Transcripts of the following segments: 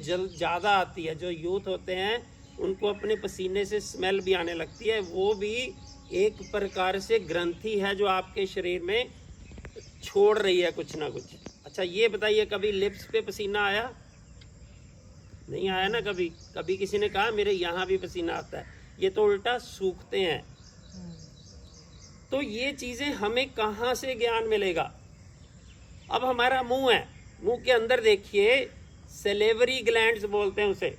जल ज़्यादा आती है, जो यूथ होते हैं उनको अपने पसीने से स्मेल भी आने लगती है, वो भी एक प्रकार से ग्रंथि है जो आपके शरीर में छोड़ रही है कुछ ना कुछ। अच्छा ये बताइए, कभी लिप्स पे पसीना आया? नहीं आया ना कभी? कभी किसी ने कहा मेरे यहाँ भी पसीना आता है? ये तो उल्टा सूखते हैं। तो ये चीज़ें हमें कहाँ से ज्ञान मिलेगा? अब हमारा मुंह है, मुंह के अंदर देखिए सेलेवरी ग्लैंड्स बोलते हैं उसे।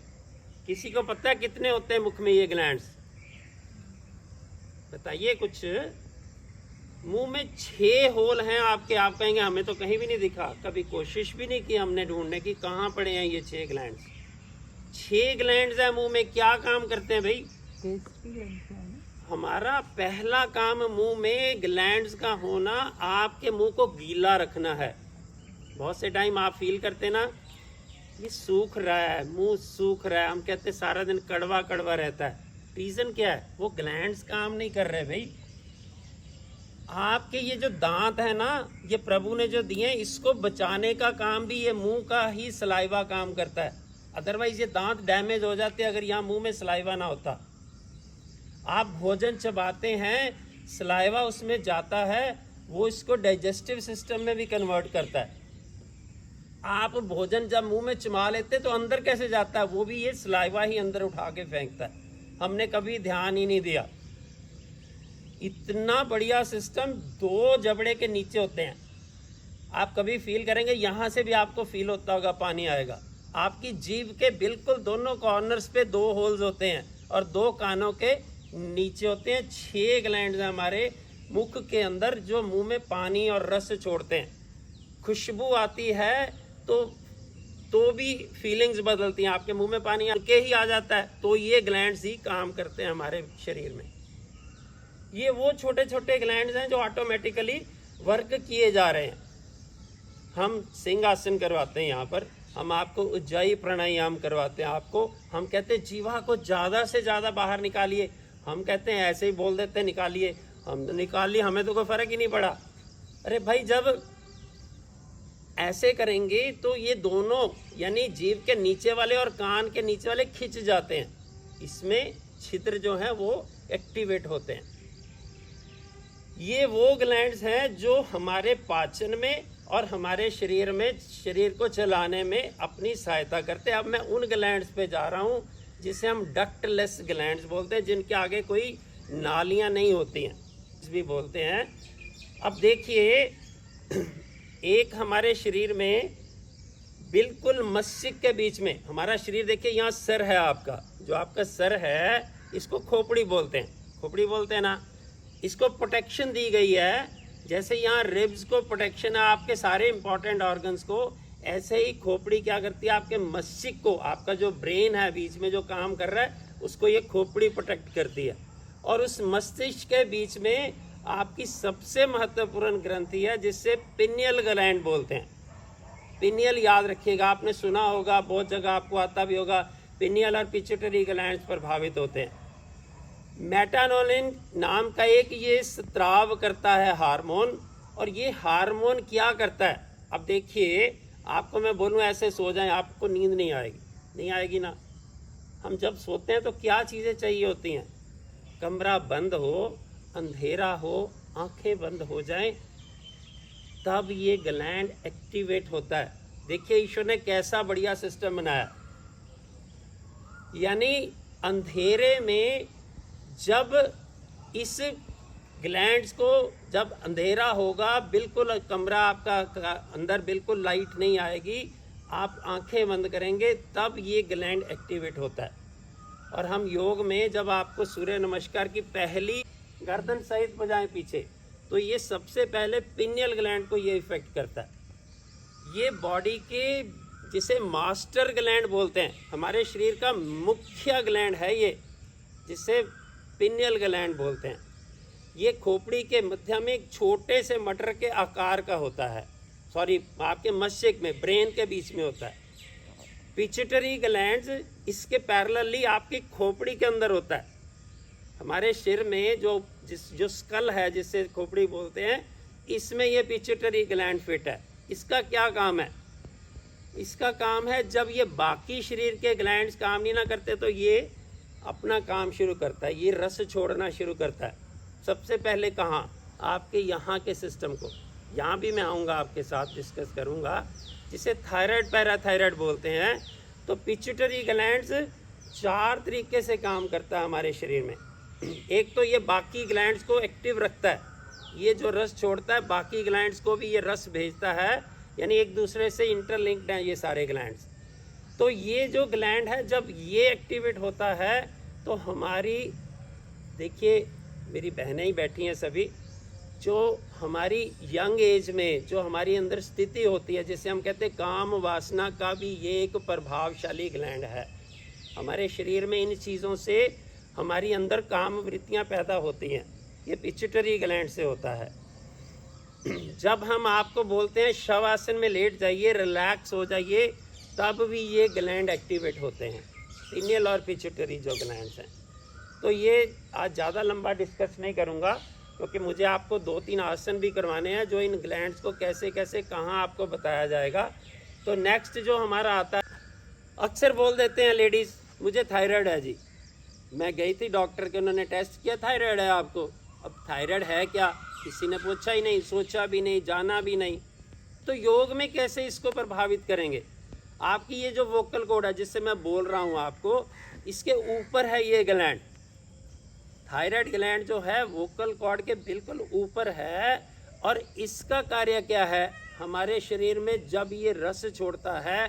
किसी को पता है कितने होते हैं मुख में ये ग्लैंड्स? बताइए कुछ। मुंह में 6 होल हैं आपके। आप कहेंगे हमें तो कहीं भी नहीं दिखा। कभी कोशिश भी नहीं की हमने ढूंढने की कहाँ पड़े हैं ये 6 ग्लैंड्स। 6 ग्लैंड्स है मुंह में। क्या काम करते हैं भाई? हमारा पहला काम मुंह में ग्लैंड्स का होना, आपके मुंह को गीला रखना है। बहुत से टाइम आप फील करते ना, ये सूख रहा है, मुंह सूख रहा है, हम कहते सारा दिन कड़वा कड़वा रहता है। रीजन क्या है? वो ग्लैंड्स काम नहीं कर रहे भाई। आपके ये जो दांत है ना, ये प्रभु ने जो दिए, इसको बचाने का काम भी ये मुंह का ही सलाइवा काम करता है। अदरवाइज ये दांत डैमेज हो जाते अगर यहाँ मुंह में सलाइवा ना होता। आप भोजन चबाते हैं, सलाइवा उसमें जाता है, वो इसको डाइजेस्टिव सिस्टम में भी कन्वर्ट करता है। आप भोजन जब मुंह में चबा लेते तो अंदर कैसे जाता है? वो भी ये सलाइवा ही अंदर उठा के फेंकता है। हमने कभी ध्यान ही नहीं दिया। इतना बढ़िया सिस्टम 2 जबड़े के नीचे होते हैं। आप कभी फील करेंगे, यहाँ से भी आपको फील होता होगा, पानी आएगा। आपकी जीभ के बिल्कुल दोनों कॉर्नर्स पे 2 होल्स होते हैं और 2 कानों के नीचे होते हैं 6 ग्लैंड्स हमारे मुख के अंदर, जो मुंह में पानी और रस छोड़ते हैं। खुशबू आती है तो भी फीलिंग्स बदलती हैं। आपके मुंह में पानी आके ही आ जाता है, तो ये ग्लैंड्स ही काम करते हैं हमारे शरीर में। ये वो छोटे छोटे ग्लैंड्स हैं जो ऑटोमेटिकली वर्क किए जा रहे हैं। हम सिंहासन करवाते हैं यहाँ पर, हम आपको उज्जाई प्राणायाम करवाते हैं आपको। हम कहते हैं जीवा को ज़्यादा से ज़्यादा बाहर निकालिए। हम कहते हैं ऐसे ही बोल देते हैं निकालिए, हम तो निकाल लिए, हमें तो कोई फ़र्क ही नहीं पड़ा। अरे भाई, जब ऐसे करेंगे तो ये दोनों यानी जीभ के नीचे वाले और कान के नीचे वाले खिंच जाते हैं, इसमें छिद्र जो है वो एक्टिवेट होते हैं। ये वो ग्लैंड्स हैं जो हमारे पाचन में और हमारे शरीर में, शरीर को चलाने में अपनी सहायता करते हैं। अब मैं उन ग्लैंड्स पे जा रहा हूँ जिसे हम डक्टलेस ग्लैंड्स बोलते हैं, जिनके आगे कोई नालियाँ नहीं होती हैं भी बोलते हैं। अब देखिए, एक हमारे शरीर में बिल्कुल मस्तिष्क के बीच में, हमारा शरीर देखिए, यहाँ सर है आपका, जो आपका सर है इसको खोपड़ी बोलते हैं। खोपड़ी बोलते हैं ना, इसको प्रोटेक्शन दी गई है। जैसे यहाँ रिब्स को प्रोटेक्शन है आपके सारे इंपॉर्टेंट ऑर्गन्स को, ऐसे ही खोपड़ी क्या करती है आपके मस्तिष्क को, आपका जो ब्रेन है बीच में जो काम कर रहा है, उसको ये खोपड़ी प्रोटेक्ट करती है। और उस मस्तिष्क के बीच में आपकी सबसे महत्वपूर्ण ग्रंथि है जिससे पिनियल ग्लैंड बोलते हैं। पिनियल याद रखिएगा, आपने सुना होगा, बहुत जगह आपको आता भी होगा। पिनियल और पिट्यूटरी ग्लैंड्स प्रभावित होते हैं। मेटानोलिन नाम का एक ये स्त्राव करता है हार्मोन, और ये हार्मोन क्या करता है? अब देखिए, आपको मैं बोलूँ ऐसे सो जाएं, आपको नींद नहीं आएगी। नहीं आएगी ना। हम जब सोते हैं तो क्या चीज़ें चाहिए होती हैं? कमरा बंद हो, अंधेरा हो, आंखें बंद हो जाएं, तब ये ग्लैंड एक्टिवेट होता है। देखिए ईश्वर ने कैसा बढ़िया सिस्टम बनाया। यानी अंधेरे में जब इस ग्लैंड्स को, जब अंधेरा होगा, बिल्कुल कमरा आपका अंदर बिल्कुल लाइट नहीं आएगी, आप आंखें बंद करेंगे, तब ये ग्लैंड एक्टिवेट होता है। और हम योग में जब आपको सूर्य नमस्कार की पहली गर्दन सहित बजाएं पीछे, तो ये सबसे पहले पिनियल ग्लैंड को ये इफेक्ट करता है। ये बॉडी के, जिसे मास्टर ग्लैंड बोलते हैं, हमारे शरीर का मुख्य ग्लैंड है ये, जिसे पिनियल ग्लैंड बोलते हैं। ये खोपड़ी के मध्य में एक छोटे से मटर के आकार का होता है, आपके मस्तिष्क में, ब्रेन के बीच में होता है। पिट्यूटरी ग्लैंड्स इसके पैरेलली आपकी खोपड़ी के अंदर होता है। हमारे सिर में जो स्कल है, जिससे खोपड़ी बोलते हैं, इसमें ये पिट्यूटरी ग्लैंड फिट है। इसका क्या काम है? इसका काम है जब ये बाकी शरीर के ग्लैंड्स काम नहीं ना करते तो ये अपना काम शुरू करता है, ये रस छोड़ना शुरू करता है। सबसे पहले कहाँ? आपके यहाँ के सिस्टम को, यहाँ भी मैं आऊँगा आपके साथ डिस्कस करूँगा, जिसे थायराइड पैराथायराइड बोलते हैं। तो पिट्यूटरी ग्लैंड्स 4 तरीके से काम करता है हमारे शरीर में। एक तो ये बाकी ग्लैंड्स को एक्टिव रखता है, ये जो रस छोड़ता है बाकी ग्लैंड्स को भी ये रस भेजता है, यानी एक दूसरे से इंटरलिंक्ड हैं ये सारे ग्लैंड्स। तो ये जो ग्लैंड है जब ये एक्टिवेट होता है तो हमारी, देखिए मेरी बहनें ही बैठी हैं सभी, जो हमारी यंग एज में जो हमारी अंदर स्थिति होती है, जिसे हम कहते हैं काम वासना का भी ये एक प्रभावशाली ग्लैंड है। हमारे शरीर में इन चीज़ों से हमारी अंदर काम वृत्तियाँ पैदा होती हैं, ये पिट्यूटरी ग्लैंड से होता है। जब हम आपको बोलते हैं शवासन में लेट जाइए, रिलैक्स हो जाइए, तब भी ये ग्लैंड एक्टिवेट होते हैं, पिनियल और पिट्यूटरी जो ग्लैंड्स हैं। तो ये आज ज़्यादा लंबा डिस्कस नहीं करूँगा, क्योंकि मुझे आपको 2-3 आसन भी करवाने हैं जो इन ग्लैंड्स को कैसे कैसे कहाँ आपको बताया जाएगा। तो नेक्स्ट जो हमारा आता है, अक्सर बोल देते हैं लेडीज़ मुझे थायराइड है जी। मैं गई थी डॉक्टर के, उन्होंने टेस्ट किया, थायराइड है आपको। अब थायराइड है क्या, किसी ने पूछा ही नहीं, सोचा भी नहीं, जाना भी नहीं। तो योग में कैसे इसको प्रभावित करेंगे? आपकी ये जो वोकल कॉर्ड है जिससे मैं बोल रहा हूँ आपको, इसके ऊपर है ये ग्लैंड। थायराइड ग्लैंड जो है वोकल कॉर्ड के बिल्कुल ऊपर है, और इसका कार्य क्या है? हमारे शरीर में जब ये रस छोड़ता है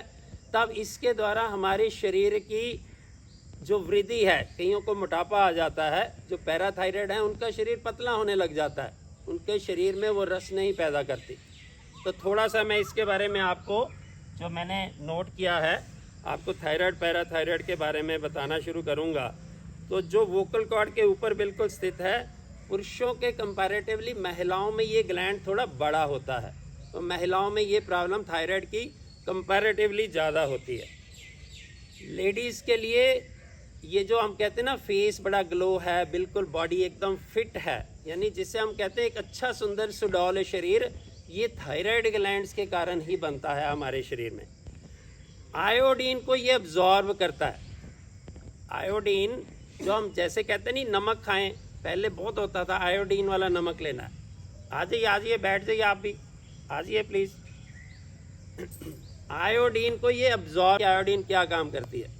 तब इसके द्वारा हमारे शरीर की जो वृद्धि है, कईयों को मोटापा आ जाता है, जो पैराथायराइड है उनका शरीर पतला होने लग जाता है, उनके शरीर में वो रस नहीं पैदा करती। तो थोड़ा सा मैं इसके बारे में आपको जो मैंने नोट किया है, आपको थायराइड पैराथायराइड के बारे में बताना शुरू करूँगा। तो जो वोकल कॉर्ड के ऊपर बिल्कुल स्थित है, पुरुषों के कंपैरेटिवली महिलाओं में ये ग्लैंड थोड़ा बड़ा होता है, तो महिलाओं में ये प्रॉब्लम थायराइड की कंपैरेटिवली ज़्यादा होती है। लेडीज़ के लिए ये जो हम कहते हैं ना फेस बड़ा ग्लो है, बिल्कुल बॉडी एकदम फिट है, यानी जिसे हम कहते हैं एक अच्छा सुंदर सुडौल शरीर, ये थायराइड ग्लैंड्स के कारण ही बनता है हमारे शरीर में। आयोडीन को ये अब्जॉर्ब करता है। आयोडीन जो हम जैसे कहते हैं नहीं नमक खाएं, पहले बहुत होता था आयोडीन वाला नमक लेना है। आ जाइए बैठ जाइए, आप भी आ जाइए प्लीज़। आयोडीन को ये अब्जॉर्ब, आयोडीन क्या काम करती है?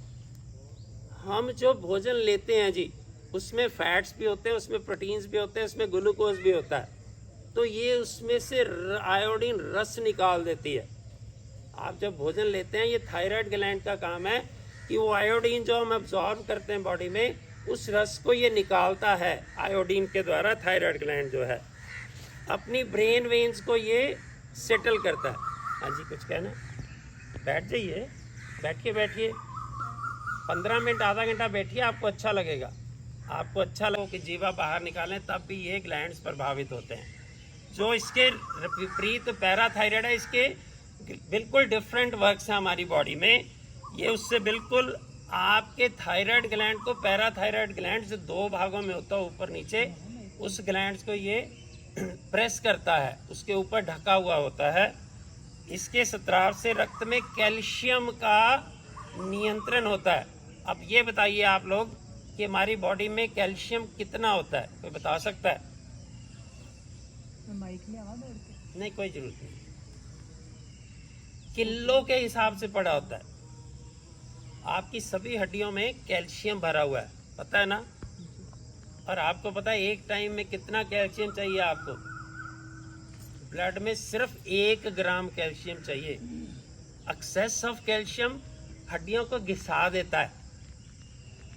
हम जो भोजन लेते हैं जी, उसमें फैट्स भी होते हैं, उसमें प्रोटीन्स भी होते हैं, उसमें ग्लूकोज भी होता है, तो ये उसमें से आयोडीन रस निकाल देती है। आप जब भोजन लेते हैं, ये थायराइड ग्लैंड का काम है कि वो आयोडीन जो हम अब्जॉर्ब करते हैं बॉडी में, उस रस को ये निकालता है आयोडीन के द्वारा। थायराइड ग्लैंड जो है अपनी ब्रेन वेन्स को ये सेटल करता है। हाँ जी, कुछ कहना? बैठ जाइए, बैठिए 15 मिनट आधा घंटा बैठिए, आपको अच्छा लगेगा। आपको अच्छा लगे कि जीवा बाहर निकालें, तब भी ये ग्लैंड्स प्रभावित होते हैं। जो इसके विपरीत पैराथायराइड है, इसके बिल्कुल डिफरेंट वर्क्स हैं हमारी बॉडी में। ये उससे बिल्कुल आपके थायराइड ग्लैंड को, पैराथायराइड ग्लैंड जो 2 भागों में होता है ऊपर नीचे, उस ग्लैंड्स को ये प्रेस करता है, उसके ऊपर ढका हुआ होता है। इसके स्त्राव से रक्त में कैल्शियम का नियंत्रण होता है। अब ये बताइए आप लोग कि हमारी बॉडी में कैल्शियम कितना होता है? कोई बता सकता है? माइक में आवाज बढ़ती? नहीं, कोई जरूरत नहीं, किलो के हिसाब से पड़ा होता है। आपकी सभी हड्डियों में कैल्शियम भरा हुआ है, पता है ना? और आपको पता है एक टाइम में कितना कैल्शियम चाहिए आपको? ब्लड में सिर्फ 1 ग्राम कैल्शियम चाहिए। एक्सेस ऑफ कैल्शियम हड्डियों को घिसा देता है।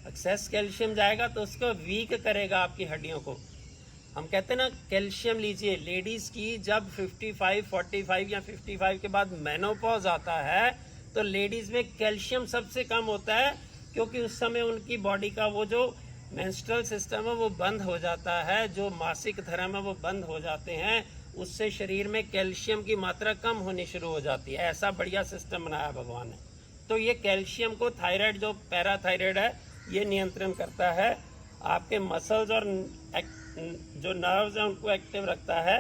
एक्सेस कैल्शियम जाएगा तो उसको वीक करेगा आपकी हड्डियों को। हम कहते हैं ना कैल्शियम लीजिए। लेडीज़ की जब 55, 45 या 55 के बाद मेनोपॉज आता है तो लेडीज़ में कैल्शियम सबसे कम होता है, क्योंकि उस समय उनकी बॉडी का वो जो मेंस्ट्रुअल सिस्टम है वो बंद हो जाता है, जो मासिक धर्म है वो बंद हो जाते हैं, उससे शरीर में कैल्शियम की मात्रा कम होनी शुरू हो जाती है। ऐसा बढ़िया सिस्टम बनाया भगवान ने। तो ये कैल्शियम को थायराइड जो पैराथायराइड है ये नियंत्रण करता है। आपके मसल्स और जो नर्व्स हैं उनको एक्टिव रखता है,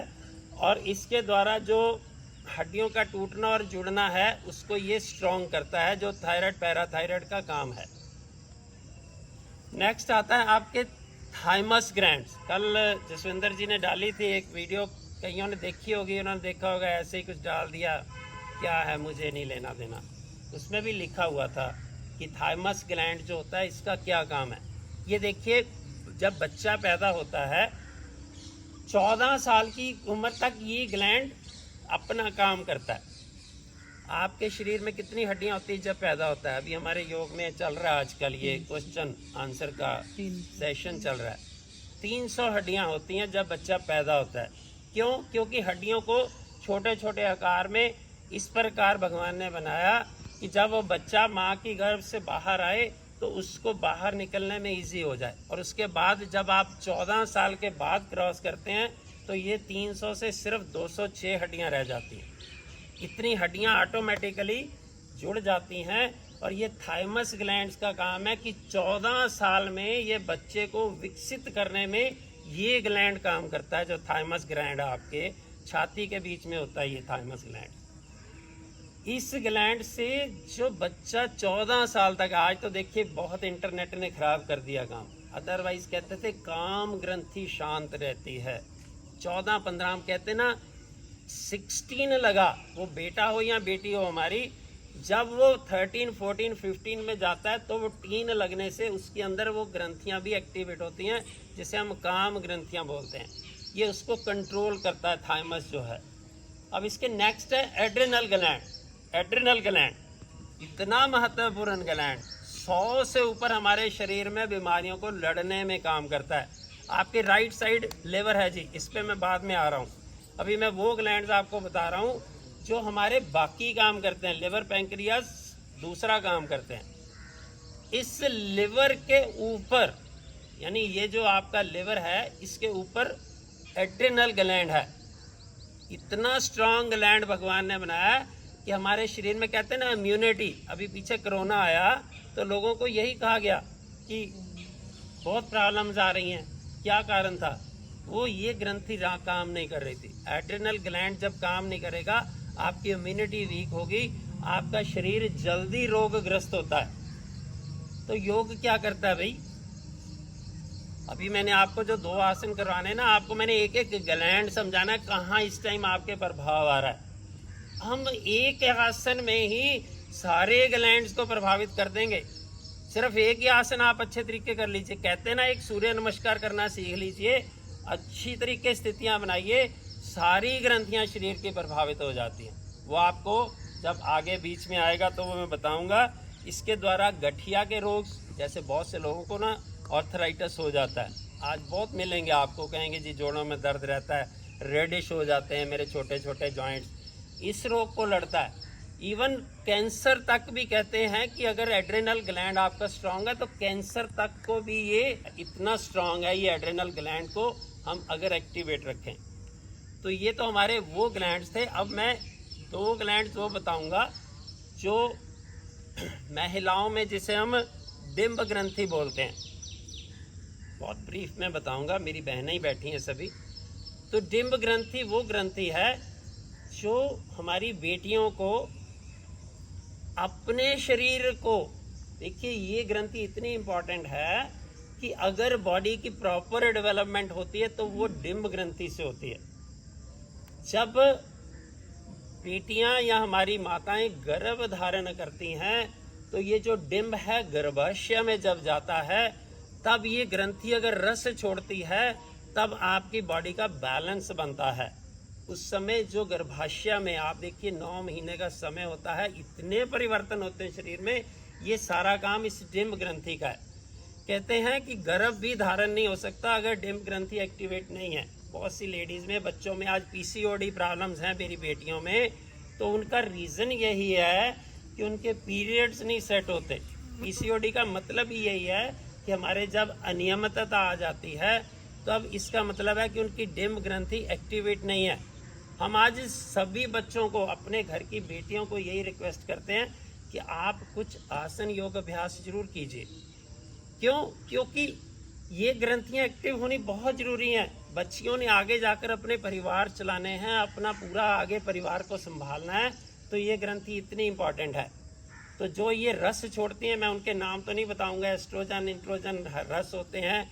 और इसके द्वारा जो हड्डियों का टूटना और जुड़ना है उसको ये स्ट्रॉन्ग करता है, जो थायराइड पैराथायराइड का काम है। नेक्स्ट आता है आपके थाइमस ग्लैंड्स। कल जसविंदर जी ने डाली थी एक वीडियो, कईयों ने देखी होगी, उन्होंने देखा होगा, ऐसे ही कुछ डाल दिया, क्या है मुझे नहीं लेना देना। उसमें भी लिखा हुआ था कि थाइमस ग्लैंड जो होता है इसका क्या काम है। ये देखिए, जब बच्चा पैदा होता है 14 साल की उम्र तक ये ग्लैंड अपना काम करता है। आपके शरीर में कितनी हड्डियां होती है जब पैदा होता है? अभी हमारे योग में चल रहा है आजकल ये क्वेश्चन आंसर का सेशन चल रहा है। 300 हड्डियां होती हैं जब बच्चा पैदा होता है। क्यों? क्योंकि हड्डियों को छोटे छोटे आकार में इस प्रकार भगवान ने बनाया कि जब वो बच्चा माँ की गर्भ से बाहर आए तो उसको बाहर निकलने में इजी हो जाए। और उसके बाद जब आप 14 साल के बाद क्रॉस करते हैं तो ये 300 से सिर्फ 206 हड्डियां रह जाती हैं। इतनी हड्डियां ऑटोमेटिकली जुड़ जाती हैं। और ये थाइमस ग्लैंड्स का काम है कि 14 साल में ये बच्चे को विकसित करने में ये ग्लैंड काम करता है, जो थाइमस ग्लैंड आपके छाती के बीच में होता है। ये थाइमस ग्लैंड, इस ग्लैंड से जो बच्चा 14 साल तक, आज तो देखिए बहुत इंटरनेट ने खराब कर दिया काम, अदरवाइज कहते थे काम ग्रंथि शांत रहती है। 14-15 हम कहते ना 16 लगा, वो बेटा हो या बेटी हो हमारी, जब वो 13, 14, 15 में जाता है तो वो टीन लगने से उसके अंदर वो ग्रंथियां भी एक्टिवेट होती हैं, जिसे हम काम ग्रंथियां बोलते हैं। ये उसको कंट्रोल करता है थाइमस जो है। अब इसके नेक्स्ट है एड्रिनल ग्लैंड। एड्रिनल ग्लैंड इतना महत्वपूर्ण ग्लैंड, 100 से ऊपर हमारे शरीर में बीमारियों को लड़ने में काम करता है। आपके राइट साइड लिवर है जी, इस पे मैं बाद में आ रहा हूँ। अभी मैं वो ग्लैंड्स आपको बता रहा हूँ जो हमारे बाकी काम करते हैं। लिवर, पैंक्रियास दूसरा काम करते हैं। इस लिवर के ऊपर, यानी ये जो आपका लिवर है इसके ऊपर एड्रिनल ग्लैंड है। इतना स्ट्रांग ग्लैंड भगवान ने बनाया कि हमारे शरीर में कहते हैं ना इम्यूनिटी। अभी पीछे कोरोना आया तो लोगों को यही कहा गया कि बहुत प्रॉब्लम्स आ रही हैं, क्या कारण था? वो ये ग्रंथि काम नहीं कर रही थी। एड्रिनल ग्लैंड जब काम नहीं करेगा, आपकी इम्यूनिटी वीक होगी, आपका शरीर जल्दी रोगग्रस्त होता है। तो योग क्या करता है भाई? अभी मैंने आपको जो 2 आसन करवाने ना, आपको मैंने एक एक ग्लैंड समझाना है कहाँ इस टाइम आपके प्रभाव आ रहा है। हम एक आसन में ही सारे ग्लैंड्स को प्रभावित कर देंगे। सिर्फ एक ही आसन आप अच्छे तरीके कर लीजिए। कहते हैं ना, एक सूर्य नमस्कार करना सीख लीजिए, अच्छी तरीके स्थितियां बनाइए, सारी ग्रंथियां शरीर की प्रभावित हो जाती हैं। वो आपको जब आगे बीच में आएगा तो वो मैं बताऊंगा। इसके द्वारा गठिया के रोग, जैसे बहुत से लोगों को ना आर्थराइटिस हो जाता है, आज बहुत मिलेंगे आपको, कहेंगे जी जोड़ों में दर्द रहता है, रेडिश हो जाते हैं मेरे छोटे छोटे जॉइंट्स, इस रोग को लड़ता है। इवन कैंसर तक भी कहते हैं कि अगर एड्रिनल ग्लैंड आपका स्ट्रांग है तो कैंसर तक को भी ये इतना स्ट्रांग है, ये एड्रिनल ग्लैंड को हम अगर एक्टिवेट रखें तो। ये तो हमारे वो ग्लैंड्स थे। अब मैं 2 ग्लैंड्स वो बताऊंगा जो महिलाओं में, जिसे हम डिम्ब ग्रंथि बोलते हैं। बहुत ब्रीफ में बताऊंगा, मेरी बहनें ही बैठी हैं सभी। तो डिम्ब ग्रंथि वो ग्रंथि है जो हमारी बेटियों को अपने शरीर को, देखिए ये ग्रंथि इतनी इंपॉर्टेंट है कि अगर बॉडी की प्रॉपर डेवलपमेंट होती है तो वो डिम्ब ग्रंथि से होती है। जब बेटियां या हमारी माताएं गर्भ धारण करती हैं तो ये जो डिम्ब है गर्भाशय में जब जाता है, तब ये ग्रंथि अगर रस छोड़ती है तब आपकी बॉडी का बैलेंस बनता है। उस समय जो गर्भाशय में, आप देखिए 9 महीने का समय होता है, इतने परिवर्तन होते हैं शरीर में, ये सारा काम इस डिम्ब ग्रंथि का है। कहते हैं कि गर्भ भी धारण नहीं हो सकता अगर डिम्ब ग्रंथि एक्टिवेट नहीं है। बहुत सी लेडीज में, बच्चों में आज पीसीओडी प्रॉब्लम्स हैं मेरी बेटियों में, तो उनका रीजन यही है कि उनके पीरियड्स नहीं सेट होते। पीसीओडी का मतलब ही यही है कि हमारे जब अनियमितता आ जाती है तब इसका मतलब है कि उनकी डिम्ब ग्रंथि एक्टिवेट नहीं है। हम आज सभी बच्चों को, अपने घर की बेटियों को यही रिक्वेस्ट करते हैं कि आप कुछ आसन योग अभ्यास जरूर कीजिए। क्यों? क्योंकि ये ग्रंथियां एक्टिव होनी बहुत जरूरी हैं। बच्चियों ने आगे जाकर अपने परिवार चलाने हैं, अपना पूरा आगे परिवार को संभालना है, तो ये ग्रंथि इतनी इम्पॉर्टेंट है। तो जो ये रस छोड़ती हैं, मैं उनके नाम तो नहीं बताऊंगा, एस्ट्रोजन इंट्रोजन रस होते हैं।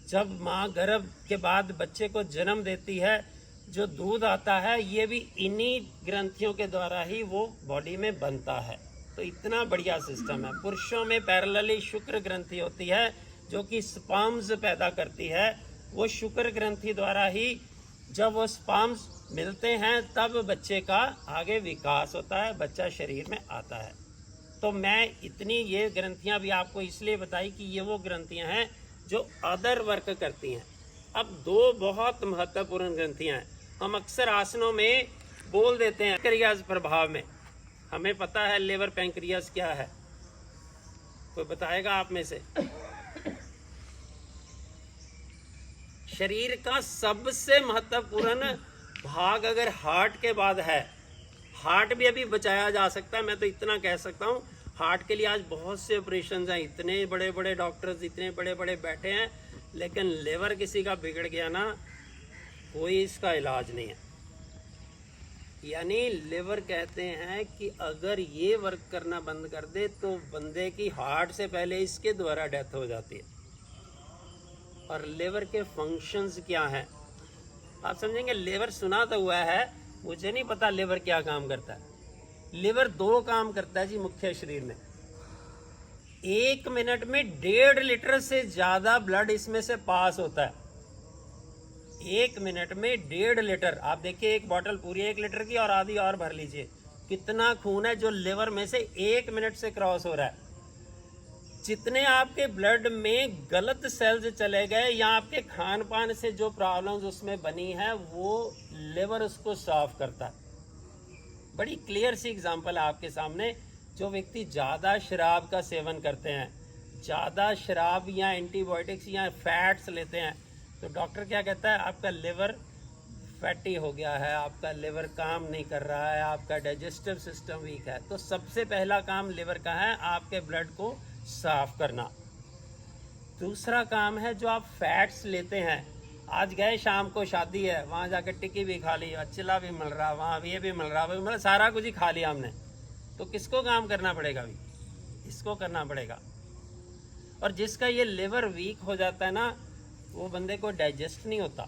जब माँ गर्भ के बाद बच्चे को जन्म देती है, जो दूध आता है ये भी इन्हीं ग्रंथियों के द्वारा ही वो बॉडी में बनता है। तो इतना बढ़िया सिस्टम है। पुरुषों में पैरेलली शुक्र ग्रंथि होती है जो कि स्पर्म्स पैदा करती है। वो शुक्र ग्रंथि द्वारा ही जब वो स्पर्म्स मिलते हैं तब बच्चे का आगे विकास होता है, बच्चा शरीर में आता है। तो मैं इतनी ये ग्रंथियां भी आपको इसलिए बताई कि ये वो ग्रंथियां हैं जो अदर वर्क करती हैं। अब दो बहुत महत्वपूर्ण ग्रंथियां हैं, हम अक्सर आसनों में बोल देते हैं पैंक्रियाज प्रभाव में। हमें पता है लिवर पैंक्रियाज क्या है, कोई बताएगा आप में से? शरीर का सबसे महत्वपूर्ण भाग अगर हार्ट के बाद है, हार्ट भी अभी बचाया जा सकता है। मैं तो इतना कह सकता हूँ, हार्ट के लिए आज बहुत से ऑपरेशन हैं, इतने बड़े बड़े डॉक्टर्स इतने बड़े बड़े बैठे हैं, लेकिन लिवर किसी का बिगड़ गया ना, कोई इसका इलाज नहीं है। यानी लिवर कहते हैं कि अगर ये वर्क करना बंद कर दे तो बंदे की हार्ट से पहले इसके द्वारा डेथ हो जाती है। और लिवर के फंक्शंस क्या हैं आप समझेंगे। लिवर सुना तो हुआ है, मुझे नहीं पता लिवर क्या काम करता है। लिवर दो काम करता है जी मुख्य शरीर में। 1 मिनट में 1.5 लीटर से ज्यादा ब्लड इसमें से पास होता है। 1 मिनट में 1.5 लीटर। आप देखिए एक बोतल पूरी 1 लीटर की और आधी और भर लीजिए, कितना खून है जो लिवर में से 1 मिनट से क्रॉस हो रहा है। जितने आपके ब्लड में गलत सेल्स चले गए या आपके खान पान से जो प्रॉब्लम्स उसमें बनी है, वो लिवर उसको साफ करता है। बड़ी क्लियर सी एग्जांपल है आपके सामने। जो व्यक्ति ज़्यादा शराब का सेवन करते हैं, ज़्यादा शराब या एंटीबायोटिक्स या फैट्स लेते हैं, तो डॉक्टर क्या कहता है, आपका लिवर फैटी हो गया है, आपका लिवर काम नहीं कर रहा है, आपका डाइजेस्टिव सिस्टम वीक है। तो सबसे पहला काम लिवर का है आपके ब्लड को साफ करना। दूसरा काम है जो आप फैट्स लेते हैं, आज गए शाम को शादी है, वहाँ जाकर टिक्की भी खा ली, चिल्ला भी मिल रहा, वहाँ ये भी मिल रहा, मतलब सारा कुछ ही खा लिया हमने। तो किसको काम करना पड़ेगा? भी इसको करना पड़ेगा। और जिसका ये लिवर वीक हो जाता है ना, वो बंदे को डाइजेस्ट नहीं होता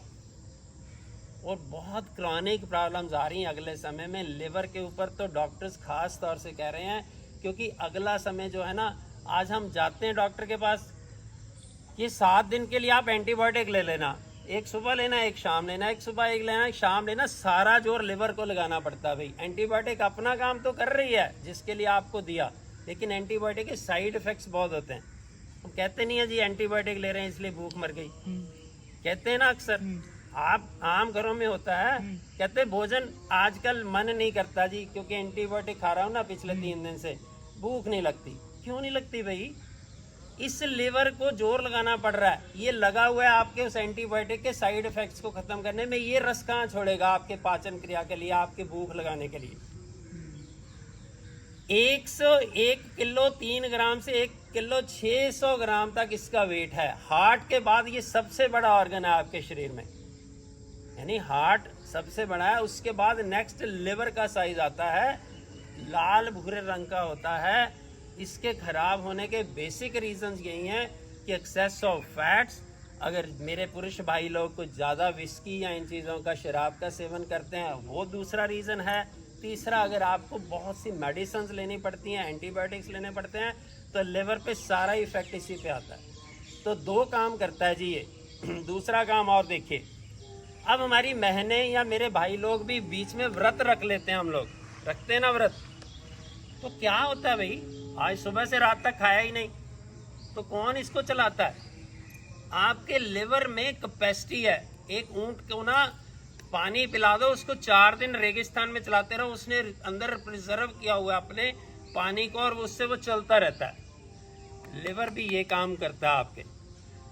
और बहुत क्रॉनिक प्रॉब्लम्स आ रही हैं अगले समय में लिवर के ऊपर। तो डॉक्टर्स खास तौर से कह रहे हैं, क्योंकि अगला समय जो है ना, आज हम जाते हैं डॉक्टर के पास, ये 7 दिन के लिए आप एंटीबायोटिक ले लेना, एक सुबह लेना एक शाम लेना, एक सुबह एक लेना एक शाम लेना, सारा जोर लिवर को लगाना पड़ता है। भाई एंटीबायोटिक अपना काम तो कर रही है जिसके लिए आपको दिया, लेकिन एंटीबायोटिक के साइड इफेक्ट्स बहुत होते हैं। हम कहते नहीं है जी एंटीबायोटिक ले रहे हैं इसलिए भूख मर गई, कहते हैं ना अक्सर। आप आम घरों में होता है, कहते भोजन आजकल मन नहीं करता जी, क्योंकि एंटीबायोटिक खा रहा हूँ ना पिछले 3 दिन से, भूख नहीं लगती। क्यों नहीं लगती भाई? इस लिवर को जोर लगाना पड़ रहा है, ये लगा हुआ है आपके उस एंटीबायोटिक के साइड इफेक्ट्स को खत्म करने में। ये रस कहाँ छोड़ेगा आपके पाचन क्रिया के लिए, आपके भूख लगाने के लिए। 101 किलो 3 ग्राम से 1 किलो 600 ग्राम तक इसका वेट है। हार्ट के बाद ये सबसे बड़ा ऑर्गन है आपके शरीर में, यानी हार्ट सबसे बड़ा है। उसके बाद नेक्स्ट लिवर का साइज आता है, लाल भूरे रंग का होता है। इसके खराब होने के बेसिक रीजंस यही हैं कि एक्सेस ऑफ फैट्स। अगर मेरे पुरुष भाई लोग कुछ ज़्यादा विस्की या इन चीज़ों का, शराब का सेवन करते हैं, वो दूसरा रीज़न है। तीसरा, अगर आपको बहुत सी मेडिसिन लेनी पड़ती हैं, एंटीबायोटिक्स लेने पड़ते हैं, तो लिवर पे सारा इफेक्ट इसी पे आता है। तो 2 काम करता है जी ये। दूसरा काम और देखिए, अब हमारी बहनें या मेरे भाई लोग भी बीच में व्रत रख लेते हैं, हम लोग रखते हैं ना व्रत, तो क्या होता है भाई, आज सुबह से रात तक खाया ही नहीं, तो कौन इसको चलाता है? आपके लिवर में कैपेसिटी है, एक ऊंट को ना पानी पिला दो, उसको 4 दिन रेगिस्तान में चलाते रहो, उसने अंदर प्रिजर्व किया हुआ है अपने पानी को, और उससे वो चलता रहता है। लिवर भी ये काम करता है आपके।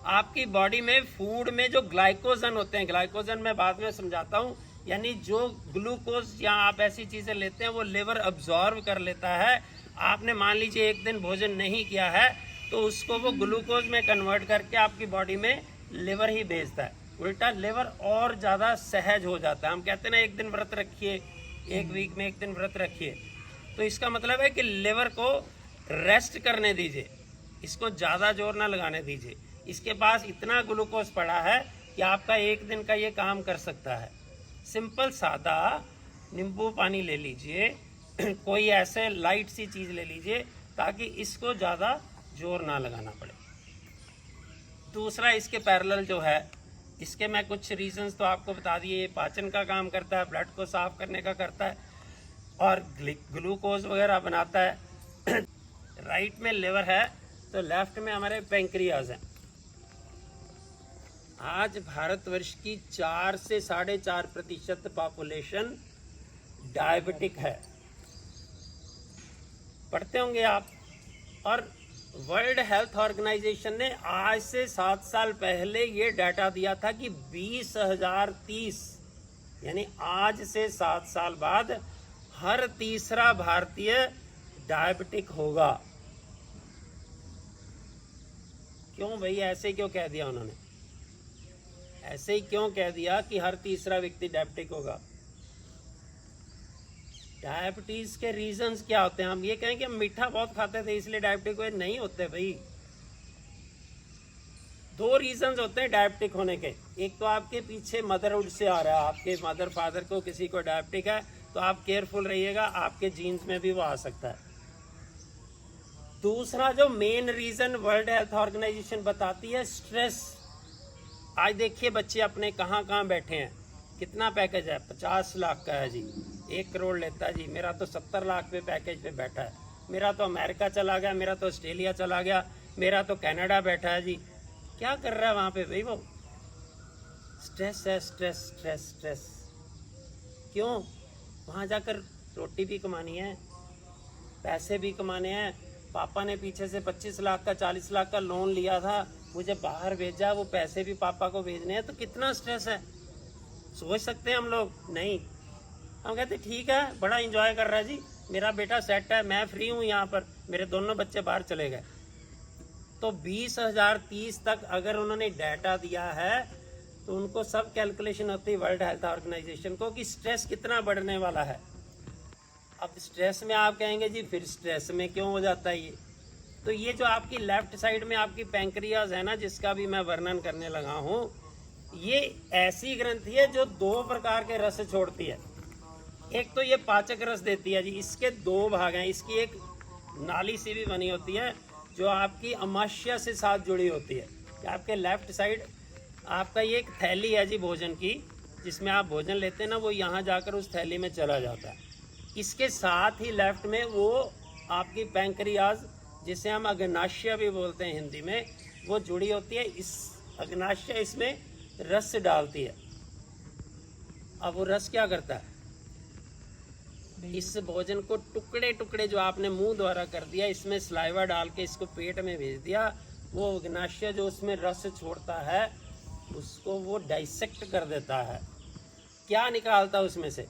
आपकी बॉडी में फूड में जो ग्लाइकोजन होते हैं, ग्लाइकोजन मैं बाद में समझाता हूँ, यानी जो ग्लूकोज या आप ऐसी चीज़ें लेते हैं वो लिवर अब्जॉर्व कर लेता है। आपने मान लीजिए 1 दिन भोजन नहीं किया है, तो उसको वो ग्लूकोज में कन्वर्ट करके आपकी बॉडी में लिवर ही भेजता है। उल्टा लिवर और ज़्यादा सहज हो जाता है। हम कहते हैं ना एक दिन व्रत रखिए, एक वीक में एक दिन व्रत रखिए, तो इसका मतलब है कि लिवर को रेस्ट करने दीजिए, इसको ज़्यादा जोर ना लगाने दीजिए। इसके पास इतना ग्लूकोज पड़ा है कि आपका एक दिन का ये काम कर सकता है। सिंपल सादा नींबू पानी ले लीजिए, कोई ऐसे लाइट सी चीज़ ले लीजिए ताकि इसको ज़्यादा जोर ना लगाना पड़े। दूसरा इसके पैरेलल जो है, इसके मैं कुछ रीजंस तो आपको बता दिए। ये पाचन का काम करता है, ब्लड को साफ करने का करता है और ग्लूकोज वगैरह बनाता है। राइट में लिवर है तो लेफ्ट में हमारे पेंक्रियाज हैं। आज भारतवर्ष की 4 से 4.5% पॉपुलेशन डायबिटिक है, पढ़ते होंगे आप। और वर्ल्ड हेल्थ ऑर्गेनाइजेशन ने आज से 7 साल पहले ये डाटा दिया था कि 2030 यानी आज से 7 साल बाद हर तीसरा भारतीय डायबिटिक होगा। क्यों भाई, ऐसे क्यों कह दिया उन्होंने? ऐसे ही क्यों कह दिया कि हर तीसरा व्यक्ति डायबिटिक होगा? डायबिटीज के रीजंस क्या होते हैं? हम ये कहें कि हम मीठा बहुत खाते थे इसलिए डायबिटिक हुए, नहीं होते भाई। 2 रीजंस होते हैं डायबिटिक होने के। एक तो आपके पीछे मदरहुड से आ रहा है, आपके मदर फादर को किसी को डायबिटिक है तो आप केयरफुल रहिएगा, आपके जीन्स में भी वो आ सकता है। दूसरा जो main reason world health organisation बताती है, स्ट्रेस। आज देखिए बच्चे अपने कहाँ कहाँ बैठे हैं, कितना पैकेज है? 50 लाख का है जी, 1 करोड़ लेता है जी। मेरा तो 70 लाख पे पैकेज पे बैठा है, मेरा तो अमेरिका चला गया, मेरा तो ऑस्ट्रेलिया चला गया, मेरा तो कनाडा बैठा है जी। क्या कर रहा है वहाँ पे भाई? वो स्ट्रेस है, स्ट्रेस स्ट्रेस स्ट्रेस। क्यों? वहाँ जाकर रोटी भी कमानी है, पैसे भी कमाने हैं। पापा ने पीछे से 25 लाख का 40 लाख का लोन लिया था, मुझे बाहर भेजा, वो पैसे भी पापा को भेजने हैं, तो कितना स्ट्रेस है। सोच सकते हैं हम लोग? नहीं। हम कहते ठीक है, बड़ा एंजॉय कर रहा है जी, मेरा बेटा सेट है, मैं फ्री हूँ यहाँ पर, मेरे दोनों बच्चे बाहर चले गए। तो 2030 तक अगर उन्होंने डाटा दिया है तो उनको सब कैलकुलेशन होती है वर्ल्ड हेल्थ ऑर्गेनाइजेशन को कि स्ट्रेस कितना बढ़ने वाला है। अब स्ट्रेस में आप कहेंगे जी फिर स्ट्रेस में क्यों हो जाता है ये? तो ये जो आपकी लेफ्ट साइड में आपकी पैंक्रियाज है ना, जिसका भी मैं वर्णन करने लगा हूँ, ये ऐसी ग्रंथि है जो 2 प्रकार के रस छोड़ती है। एक तो ये पाचक रस देती है जी, इसके 2 भाग हैं। इसकी एक नाली सी भी बनी होती है जो आपकी अमाशय से साथ जुड़ी होती है। आपके लेफ्ट साइड आपका ये एक थैली है जी भोजन की, जिसमें आप भोजन लेते हैं ना, वो यहाँ जाकर उस थैली में चला जाता है। इसके साथ ही लेफ्ट में वो आपकी पैंक्रियाज, जिसे हम अग्नाशय भी बोलते हैं हिंदी में, वो जुड़ी होती है। इस अग्नाशय इसमें रस डालती है। अब वो रस क्या करता है? इस भोजन को टुकड़े टुकड़े जो आपने मुंह द्वारा कर दिया, इसमें सलाइवा डाल के इसको पेट में भेज दिया, वो अग्नाशय जो उसमें रस छोड़ता है उसको वो डाइसेक्ट कर देता है। क्या निकालता है उसमें से?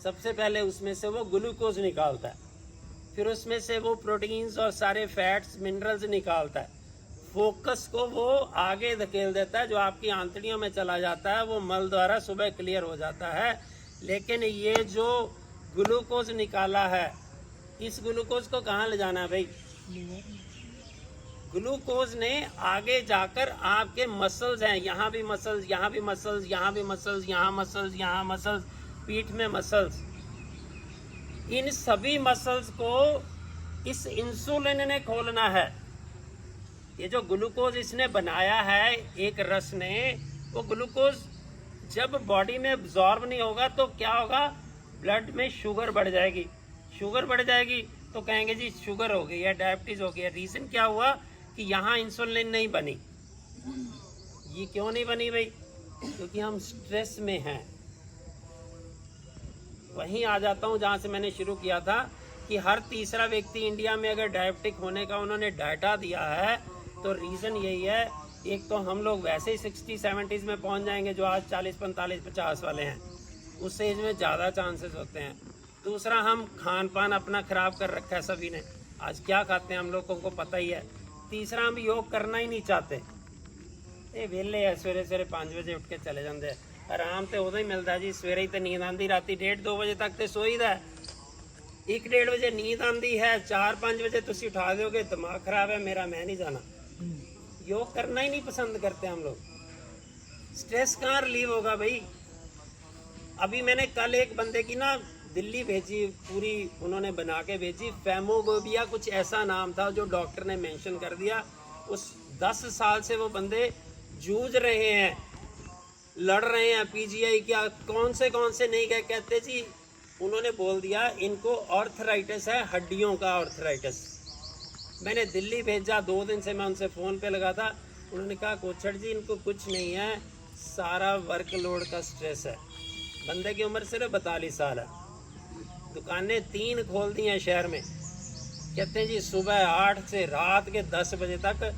सबसे पहले उसमें से वो ग्लूकोज निकालता है, फिर उसमें से वो प्रोटीन्स और सारे फैट्स मिनरल्स निकालता है। फोकस को वो आगे धकेल देता है, जो आपकी आंतड़ियों में चला जाता है, वो मल द्वारा सुबह क्लियर हो जाता है। लेकिन ये जो ग्लूकोज निकाला है, इस ग्लूकोज को कहाँ ले जाना है भाई? ग्लूकोज ने आगे जाकर आपके मसल्स हैं, यहाँ भी मसल्स, यहाँ भी मसल्स, यहाँ भी मसल्स, यहाँ मसल्स, यहाँ मसल्स, पीठ में मसल्स, इन सभी मसल्स को इस इंसुलिन ने खोलना है। ये जो ग्लूकोज इसने बनाया है एक रस ने, वो ग्लूकोज जब बॉडी में एब्जॉर्ब नहीं होगा तो क्या होगा? ब्लड में शुगर बढ़ जाएगी। शुगर बढ़ जाएगी तो कहेंगे जी शुगर हो गई है, डायबिटीज हो गई है। रीजन क्या हुआ कि यहाँ इंसुलिन नहीं बनी। ये क्यों नहीं बनी भाई? क्योंकि हम स्ट्रेस में हैं। वहीं आ जाता हूँ जहाँ से मैंने शुरू किया था कि हर तीसरा व्यक्ति इंडिया में अगर डायबिटिक होने का उन्होंने डाटा दिया है तो रीज़न यही है। एक तो हम लोग वैसे ही 60-70s में पहुँच जाएंगे, जो आज 40-45-50 वाले हैं, उस एज में ज़्यादा चांसेस होते हैं। दूसरा, हम खान पान अपना ख़राब कर रखा है सभी ने। आज क्या खाते हैं हम लोगों को पता ही है। तीसरा, हम योग करना ही नहीं चाहते। ਇਹ ਵਿਹਲੇ ਆ ਸਵੇਰੇ ਸਵੇਰੇ 5 ਵਜੇ ਉੱਠ ਕੇ ਚਲੇ ਜਾਂਦੇ ਆ। ਆਰਾਮ ਤੇ ਉਦੋਂ ਹੀ ਮਿਲਦਾ ਜੀ, ਸਵੇਰੇ ਹੀ ਤੇ ਨੀਂਦ ਆਂਦੀ, ਰਾਤੀ 1:30-2 ਵਜੇ ਤੱਕ ਤੇ ਸੋਈਦਾ। 1-1:30 ਵਜੇ ਨੀਂਦ आती है, 4-5 बजे तुम उठा दोगे, दिमाग खराब है मेरा, मैं नहीं जाना। योग करना ही नहीं पसंद करते हम लोग। स्ट्रेस कहाँ रिलीव होगा भाई। अभी मैंने कल एक बंदे की ना दिल्ली भेजी, पूरी उन्होंने बना के भेजी, फेमोगोबिया कुछ ऐसा नाम था जो डॉक्टर ने मेंशन कर दिया। उस 10 साल से वो बंदे जूझ रहे हैं, लड़ रहे हैं, पीजीआई क्या कौन से नहीं गए, कहते जी उन्होंने बोल दिया इनको ऑर्थराइटिस है, हड्डियों का ऑर्थराइटिस। मैंने दिल्ली भेजा, 2 दिन से मैं उनसे फ़ोन पे लगा था। उन्होंने कहा कोचर जी इनको कुछ नहीं है, सारा वर्कलोड का स्ट्रेस है। बंदे की उम्र सिर्फ 42 साल है, दुकानें 3 खोल दी हैं शहर में। कहते हैं जी सुबह 8 से रात के 10 बजे तक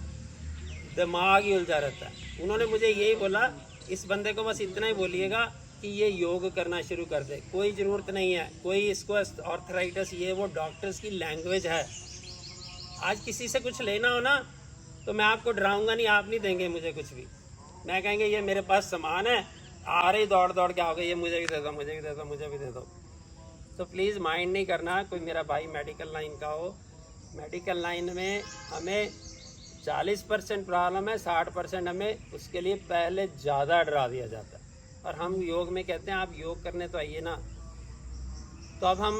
दिमाग ही उलझा रहता है। उन्होंने मुझे यही बोला, इस बंदे को बस इतना ही बोलिएगा कि ये योग करना शुरू कर दे, कोई ज़रूरत नहीं है, कोई इसको ऑर्थराइटिस ये वो डॉक्टर्स की लैंग्वेज है। आज किसी से कुछ लेना हो ना तो मैं आपको डराऊंगा नहीं, आप नहीं देंगे मुझे कुछ भी। मैं कहेंगे ये मेरे पास सामान है, आ रही दौड़ दौड़ के आओगे, ये मुझे भी दे दो, मुझे भी दे दो, मुझे भी दे दो। तो प्लीज़ माइंड नहीं करना। कोई मेरा भाई मेडिकल लाइन का हो, मेडिकल लाइन में हमें 40% प्रॉब्लम है, 60% हमें उसके लिए पहले ज़्यादा डरा दिया जाता है। और हम योग में कहते हैं आप योग करने तो आइए ना। तो अब हम